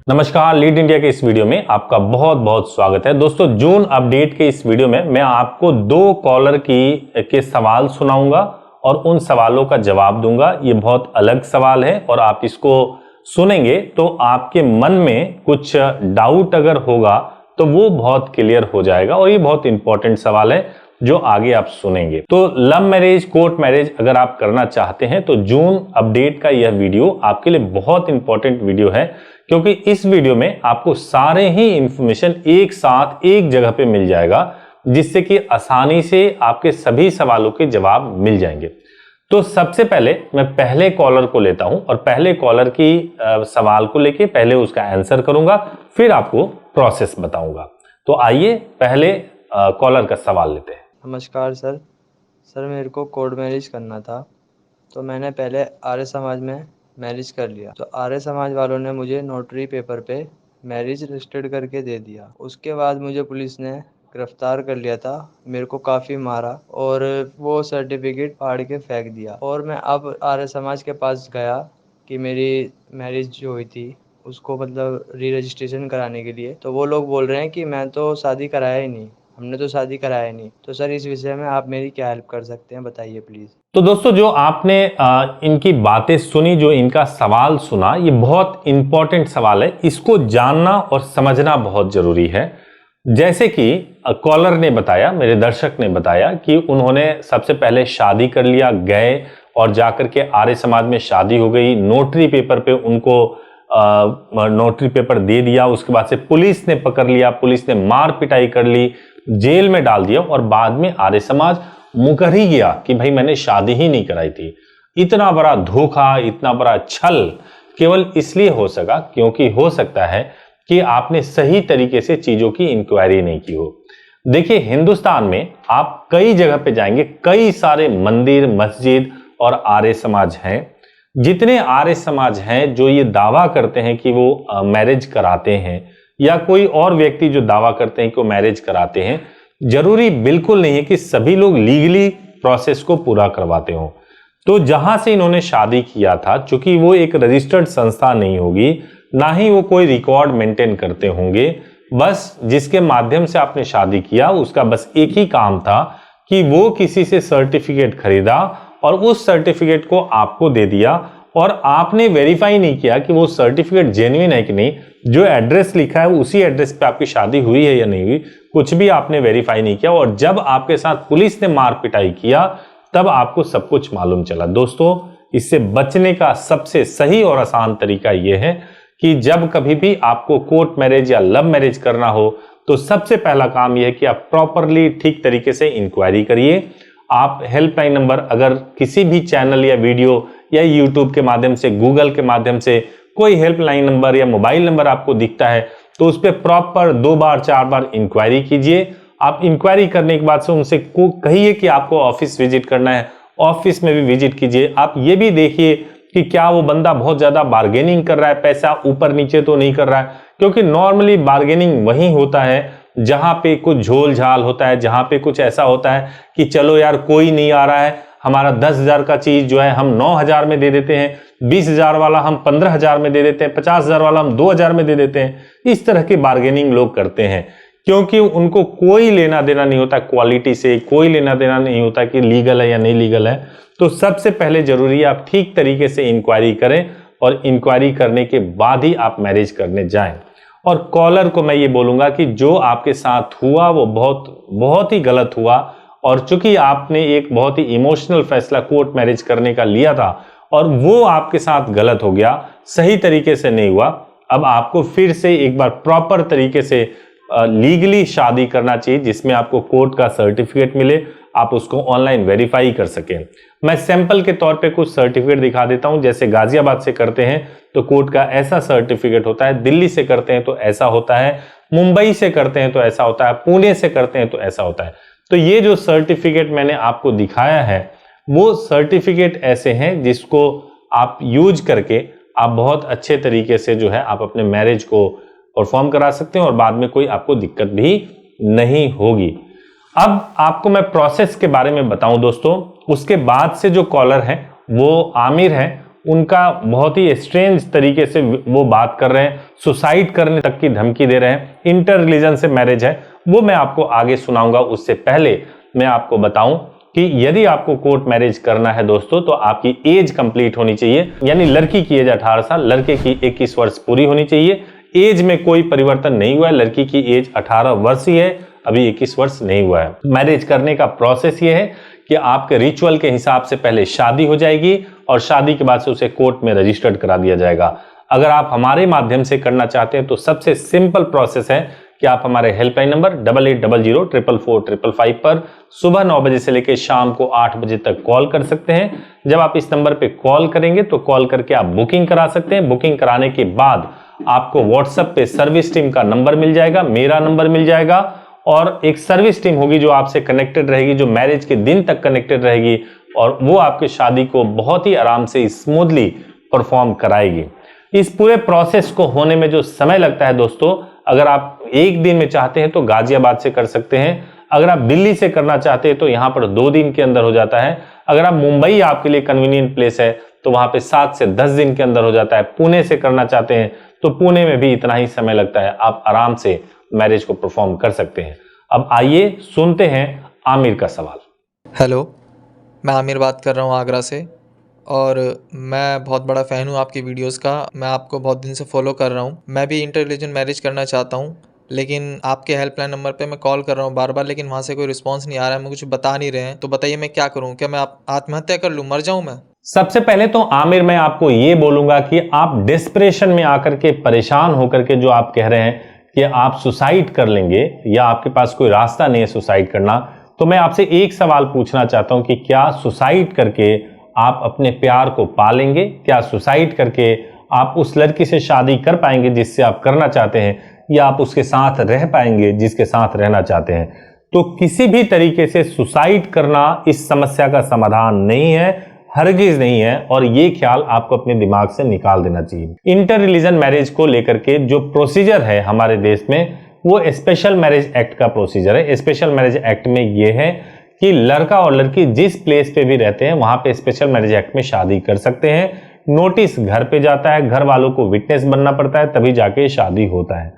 नमस्कार, lead India के इस वीडियो में आपका बहुत बहुत स्वागत है। दोस्तों, जून अपडेट के इस वीडियो में मैं आपको दो कॉलर के सवाल सुनाऊंगा और उन सवालों का जवाब दूंगा। ये बहुत अलग सवाल है और आप इसको सुनेंगे तो आपके मन में कुछ डाउट अगर होगा तो वो बहुत क्लियर हो जाएगा और ये बहुत इंपॉर्टेंट सवाल है जो आगे आप सुनेंगे। तो लव मैरिज, कोर्ट मैरिज अगर आप करना चाहते हैं तो जून अपडेट का यह वीडियो आपके लिए बहुत इंपॉर्टेंट वीडियो है, क्योंकि इस वीडियो में आपको सारे ही इंफॉर्मेशन एक साथ एक जगह पे मिल जाएगा, जिससे कि आसानी से आपके सभी सवालों के जवाब मिल जाएंगे। तो सबसे पहले मैं पहले कॉलर को लेता हूं और पहले कॉलर की सवाल को लेके पहले उसका आंसर करूंगा, फिर आपको प्रोसेस बताऊंगा। तो आइए पहले कॉलर का सवाल लेते हैं। नमस्कार सर, मेरे को कोर्ट मैरिज करना था। तो मैंने पहले आर्य समाज में मैरिज कर लिया। तो आर्य समाज वालों ने मुझे नोटरी पेपर पे मैरिज रजिस्टर्ड करके दे दिया। उसके बाद मुझे पुलिस ने गिरफ्तार कर लिया था। मेरे को काफ़ी मारा और वो सर्टिफिकेट फाड़ के फेंक दिया। और मैं अब आर्य समाज के पास गया कि मेरी मैरिज जो हुई थी उसको मतलब री रजिस्ट्रेशन कराने के लिए। तो वो लोग बोल रहे हैं कि मैं तो शादी कराया ही नहीं, हमने तो शादी कराया नहीं। तो सर, इस विषय में आप मेरी क्या हेल्प कर सकते हैं, बताइए प्लीज़। तो दोस्तों, जो आपने इनकी बातें सुनी, जो इनका सवाल सुना, ये बहुत इंपॉर्टेंट सवाल है। इसको जानना और समझना बहुत जरूरी है। जैसे कि कॉलर ने बताया, मेरे दर्शक ने बताया कि उन्होंने सबसे पहले शादी कर लिया, गए और जाकर के आर्य समाज में शादी हो गई। नोटरी पेपर पे उनको नोटरी पेपर दे दिया। उसके बाद से पुलिस ने पकड़ लिया, पुलिस ने मार पिटाई कर ली, जेल में डाल दिया और बाद में आर्य समाज मुकर ही गया कि भाई मैंने शादी ही नहीं कराई थी। इतना बड़ा धोखा, इतना बड़ा छल केवल इसलिए हो सका क्योंकि हो सकता है कि आपने सही तरीके से चीजों की इंक्वायरी नहीं की हो। देखिए, हिंदुस्तान में आप कई जगह पे जाएंगे, कई सारे मंदिर, मस्जिद और आर्य समाज हैं। जितने आर्य समाज हैं जो ये दावा करते हैं कि वो मैरिज कराते हैं, या कोई और व्यक्ति जो दावा करते हैं कि वो मैरिज कराते हैं, जरूरी बिल्कुल नहीं है कि सभी लोग लीगली प्रोसेस को पूरा करवाते हो। तो जहां से इन्होंने शादी किया था, चूंकि वो एक रजिस्टर्ड संस्था नहीं होगी, ना ही वो कोई रिकॉर्ड मेंटेन करते होंगे, बस जिसके माध्यम से आपने शादी किया उसका बस एक ही काम था कि वो किसी से सर्टिफिकेट खरीदा और उस सर्टिफिकेट को आपको दे दिया और आपने वेरीफाई नहीं किया कि वो सर्टिफिकेट जेन्युइन है कि नहीं, जो एड्रेस लिखा है उसी एड्रेस पे आपकी शादी हुई है या नहीं हुई, कुछ भी आपने वेरीफाई नहीं किया। और जब आपके साथ पुलिस ने मार पिटाई किया तब आपको सब कुछ मालूम चला। दोस्तों, इससे बचने का सबसे सही और आसान तरीका यह है कि जब कभी भी आपको कोर्ट मैरिज या लव मैरिज करना हो तो सबसे पहला काम यह है कि आप प्रॉपरली ठीक तरीके से इंक्वायरी करिए। आप हेल्पलाइन नंबर, अगर किसी भी चैनल या वीडियो या यूट्यूब के माध्यम से, गूगल के माध्यम से कोई हेल्पलाइन नंबर या मोबाइल नंबर आपको दिखता है तो उस पर प्रॉपर 2 बार 4 बार इंक्वायरी कीजिए। आप इंक्वायरी करने के बाद से उनसे कहिए कि आपको ऑफिस विजिट करना है, ऑफिस में भी विजिट कीजिए। आप ये भी देखिए कि क्या वो बंदा बहुत ज्यादा बार्गेनिंग कर रहा है, पैसा ऊपर नीचे तो नहीं कर रहा है, क्योंकि नॉर्मली बार्गेनिंग वही होता है जहां पे कुछ झोल झाल होता है, जहां पे कुछ ऐसा होता है कि चलो यार कोई नहीं आ रहा है, हमारा 10,000 का चीज जो है हम 9,000 में दे देते हैं, 20,000 वाला हम 15,000 में दे देते हैं, 50,000 वाला हम 2,000 में दे देते हैं। इस तरह की बार्गेनिंग लोग करते हैं क्योंकि उनको कोई लेना देना नहीं होता क्वालिटी से, कोई लेना देना नहीं होता कि लीगल है या नहीं लीगल है। तो सबसे पहले जरूरी है आप ठीक तरीके से इंक्वायरी करें और इंक्वायरी करने के बाद ही आप मैरिज करने जाएं। और कॉलर को मैं ये बोलूंगा कि जो आपके साथ हुआ वो बहुत ही गलत हुआ, और चूंकि आपने एक बहुत ही इमोशनल फैसला कोर्ट मैरिज करने का लिया था और वो आपके साथ गलत हो गया, सही तरीके से नहीं हुआ, अब आपको फिर से एक बार प्रॉपर तरीके से लीगली शादी करना चाहिए, जिसमें आपको कोर्ट का सर्टिफिकेट मिले, आप उसको ऑनलाइन वेरीफाई कर सकें। मैं सैंपल के तौर पे कुछ सर्टिफिकेट दिखा देता हूं। जैसे गाजियाबाद से करते हैं तो कोर्ट का ऐसा सर्टिफिकेट होता है, दिल्ली से करते हैं तो ऐसा होता है, मुंबई से करते हैं तो ऐसा होता है, पुणे से करते हैं तो ऐसा होता है। तो ये जो सर्टिफिकेट मैंने आपको दिखाया है वो सर्टिफिकेट ऐसे हैं जिसको आप यूज करके आप बहुत अच्छे तरीके से जो है आप अपने मैरिज को परफॉर्म करा सकते हैं और बाद में कोई आपको दिक्कत भी नहीं होगी। अब आपको मैं प्रोसेस के बारे में बताऊं दोस्तों, उसके बाद से जो कॉलर है वो आमिर है, उनका बहुत ही स्ट्रेंज तरीके से वो बात कर रहे हैं, सुसाइड करने तक की धमकी दे रहे हैं, इंटर रिलीजन से मैरिज है, वो मैं आपको आगे सुनाऊंगा। उससे पहले मैं आपको बताऊं कि यदि आपको कोर्ट मैरिज करना है दोस्तों, तो आपकी एज कंप्लीट होनी चाहिए, यानी लड़की की एज 18 साल, लड़के की 21 वर्ष पूरी होनी चाहिए। एज में कोई परिवर्तन नहीं हुआ है, लड़की की एज 18 वर्ष ही है, अभी 21 वर्ष नहीं हुआ है। मैरिज करने का प्रोसेस ये है कि आपके रिचुअल के हिसाब से पहले शादी हो जाएगी और शादी के बाद से उसे कोर्ट में रजिस्टर्ड करा दिया जाएगा। अगर आप हमारे माध्यम से करना चाहते हैं तो सबसे सिंपल प्रोसेस है कि आप हमारे हेल्पलाइन नंबर 8800444555 पर सुबह 9 बजे से लेकर शाम को 8 बजे तक कॉल कर सकते हैं। जब आप इस नंबर पे कॉल करेंगे तो कॉल करके आप बुकिंग करा सकते हैं। बुकिंग कराने के बाद आपको व्हाट्सएप पे सर्विस टीम का नंबर मिल जाएगा, मेरा नंबर मिल जाएगा और एक सर्विस टीम होगी जो आपसे कनेक्टेड रहेगी, जो मैरिज के दिन तक कनेक्टेड रहेगी और वो आपके शादी को बहुत ही आराम से स्मूथली परफॉर्म कराएगी। इस पूरे प्रोसेस को होने में जो समय लगता है दोस्तों, अगर आप एक दिन में चाहते हैं तो गाजियाबाद से कर सकते हैं, अगर आप दिल्ली से करना चाहते हैं तो यहां पर 2 दिन के अंदर हो जाता है, अगर आप मुंबई आपके लिए कन्वीनियंट प्लेस है तो वहां पे 7 से 10 दिन के अंदर हो जाता है। पुणे से करना चाहते हैं तो पुणे में भी इतना ही समय लगता है, आप आराम से मैरिज को परफॉर्म कर सकते हैं। अब आइए सुनते हैं आमिर का सवाल। हेलो, मैं आमिर बात कर रहा हूँ आगरा से और मैं बहुत बड़ा फ़ैन हूँ आपकी वीडियोस का। मैं आपको बहुत दिन से फॉलो कर रहा हूँ। मैं भी इंटर रिलीजन मैरिज करना चाहता हूँ, लेकिन आपके हेल्पलाइन नंबर पे मैं कॉल कर रहा हूँ बार बार, लेकिन वहाँ से कोई रिस्पांस नहीं आ रहा है, मुझे कुछ बता नहीं रहे हैं। तो बताइए मैं क्या करूँ? क्या मैं आत्महत्या कर लूँ, मर जाऊँ मैं? सबसे पहले तो आमिर मैं आपको ये बोलूंगा कि आप डिस्प्रेशन में आकर के, परेशान होकर के जो आप कह रहे हैं कि आप सुसाइड कर लेंगे या आपके पास कोई रास्ता नहीं है सुसाइड करना, तो मैं आपसे एक सवाल पूछना चाहता हूं कि क्या सुसाइड करके आप अपने प्यार को पालेंगे? क्या सुसाइड करके आप उस लड़की से शादी कर पाएंगे जिससे आप करना चाहते हैं, या आप उसके साथ रह पाएंगे जिसके साथ रहना चाहते हैं? तो किसी भी तरीके से सुसाइड करना इस समस्या का समाधान नहीं है, हरगिज नहीं है, और ये ख्याल आपको अपने दिमाग से निकाल देना चाहिए। इंटर रिलीजन मैरिज को लेकर के जो प्रोसीजर है हमारे देश में, वो स्पेशल मैरिज एक्ट का प्रोसीजर है। स्पेशल मैरिज एक्ट में ये है कि लड़का और लड़की जिस प्लेस पे भी रहते हैं वहां पे स्पेशल मैरिज एक्ट में शादी कर सकते हैं। नोटिस घर पे जाता है, घर वालों को विटनेस बनना पड़ता है, तभी जाके शादी होता है।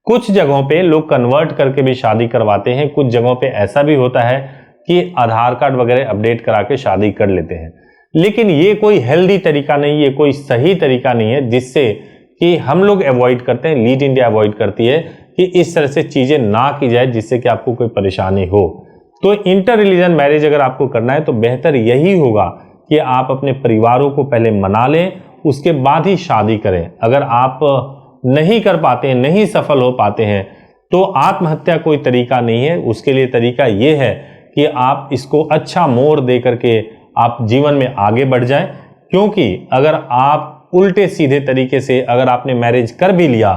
कुछ जगहों पे लोग कन्वर्ट करके भी शादी करवाते हैं, कुछ जगहों पे ऐसा भी होता है कि आधार कार्ड वगैरह अपडेट करा के शादी कर लेते हैं। लेकिन ये कोई हेल्दी तरीका नहीं, ये कोई सही तरीका नहीं है जिससे कि हम लोग अवॉइड करते हैं, लीड इंडिया अवॉइड करती है कि इस तरह से चीजें ना की जाए जिससे कि आपको कोई परेशानी हो। तो इंटर रिलीजन मैरिज अगर आपको करना है तो बेहतर यही होगा कि आप अपने परिवारों को पहले मना लें, उसके बाद ही शादी करें। अगर आप नहीं कर पाते हैं, नहीं सफल हो पाते हैं, तो आत्महत्या कोई तरीका नहीं है। उसके लिए तरीका ये है कि आप इसको अच्छा मोड़ दे करके आप जीवन में आगे बढ़ जाएं, क्योंकि अगर आप उल्टे सीधे तरीके से अगर आपने मैरिज कर भी लिया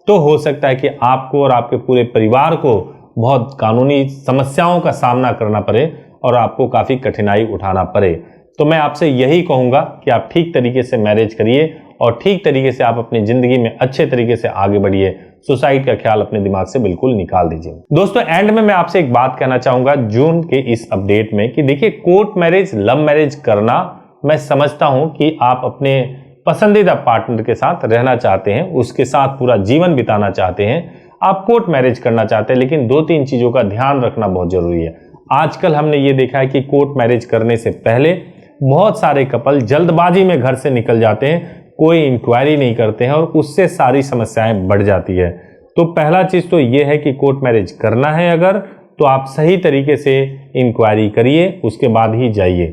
तो हो सकता है कि आपको और आपके पूरे परिवार को बहुत कानूनी समस्याओं का सामना करना पड़े और आपको काफ़ी कठिनाई उठाना पड़े। तो मैं आपसे यही कहूँगा कि आप ठीक तरीके से मैरिज करिए और ठीक तरीके से आप अपनी ज़िंदगी में अच्छे तरीके से आगे बढ़िए। सुसाइड का ख्याल अपने दिमाग से बिल्कुल निकाल दीजिए। दोस्तों, एंड में मैं आपसे एक बात कहना चाहूँगा जून के इस अपडेट में कि देखिए, कोर्ट मैरिज, लव मैरिज करना, मैं समझता हूँ कि आप अपने पसंदीदा पार्टनर के साथ रहना चाहते हैं, उसके साथ पूरा जीवन बिताना चाहते हैं, आप कोर्ट मैरिज करना चाहते हैं, लेकिन 2-3 चीज़ों का ध्यान रखना बहुत ज़रूरी है। आजकल हमने ये देखा है कि कोर्ट मैरिज करने से पहले बहुत सारे कपल जल्दबाजी में घर से निकल जाते हैं, कोई इंक्वायरी नहीं करते हैं और उससे सारी समस्याएं बढ़ जाती है। तो पहला चीज़ तो ये है कि कोर्ट मैरिज करना है अगर, तो आप सही तरीके से इंक्वायरी करिए, उसके बाद ही जाइए।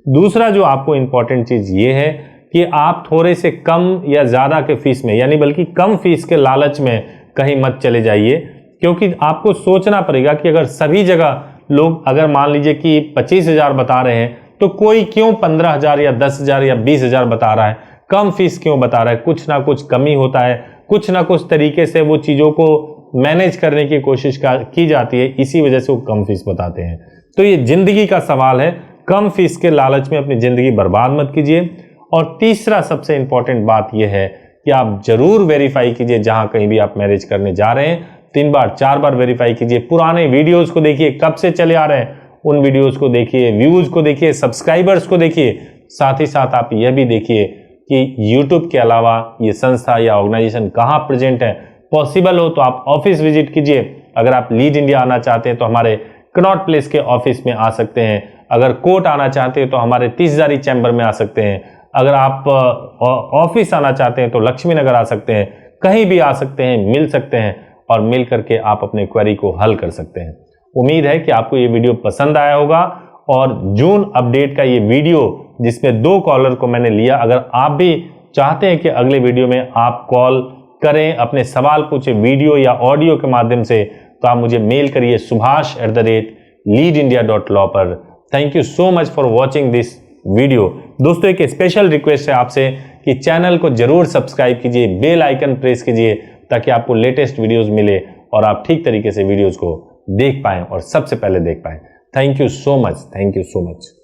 दूसरा जो आपको इम्पॉर्टेंट चीज़ ये है कि आप थोड़े से कम या ज़्यादा के फीस में, यानी बल्कि कम फीस के लालच में कहीं मत चले जाइए, क्योंकि आपको सोचना पड़ेगा कि अगर सभी जगह लोग अगर मान लीजिए कि 25,000 बता रहे हैं तो कोई क्यों 15,000 या 10,000 या 20,000 बता रहा है, कम फीस क्यों बता रहा है? कुछ ना कुछ कमी होता है, कुछ ना कुछ तरीके से वो चीज़ों को मैनेज करने की कोशिश की जाती है, इसी वजह से वो कम फीस बताते हैं। तो ये जिंदगी का सवाल है, कम फीस के लालच में अपनी ज़िंदगी बर्बाद मत कीजिए। और तीसरा सबसे इंपॉर्टेंट बात यह है कि आप जरूर वेरीफाई कीजिए, जहां कहीं भी आप मैरिज करने जा रहे हैं 3 बार 4 बार वेरीफाई कीजिए। पुराने वीडियोस को देखिए, कब से चले आ रहे हैं उन वीडियोस को देखिए, व्यूज को देखिए, सब्सक्राइबर्स को देखिए। साथ ही साथ आप यह भी देखिए कि YouTube के अलावा ये संस्था या ऑर्गेनाइजेशन कहाँ प्रेजेंट है। पॉसिबल हो तो आप ऑफिस विजिट कीजिए। अगर आप लीड इंडिया आना चाहते हैं तो हमारे कनॉट प्लेस के ऑफिस में आ सकते हैं। अगर कोर्ट आना चाहते हैं तो हमारे 30,000 चैम्बर में आ सकते हैं। अगर आप ऑफिस आना चाहते हैं तो लक्ष्मी नगर आ सकते हैं। कहीं भी आ सकते हैं, मिल सकते हैं और मिल करके आप अपने क्वेरी को हल कर सकते हैं। उम्मीद है कि आपको ये वीडियो पसंद आया होगा और जून अपडेट का ये वीडियो जिसमें 2 कॉलर को मैंने लिया, अगर आप भी चाहते हैं कि अगले वीडियो में आप कॉल करें, अपने सवाल पूछें वीडियो या ऑडियो के माध्यम से, तो आप मुझे मेल करिए subhash@leadindia.law पर। Thank you so much for watching this video. दोस्तों एक स्पेशल रिक्वेस्ट है आपसे कि चैनल को जरूर सब्सक्राइब कीजिए, बेल आइकन प्रेस कीजिए ताकि आपको लेटेस्ट वीडियोस मिले और आप ठीक तरीके से वीडियोस को देख पाएं और सबसे पहले देख पाएं। Thank you so much, thank you so much.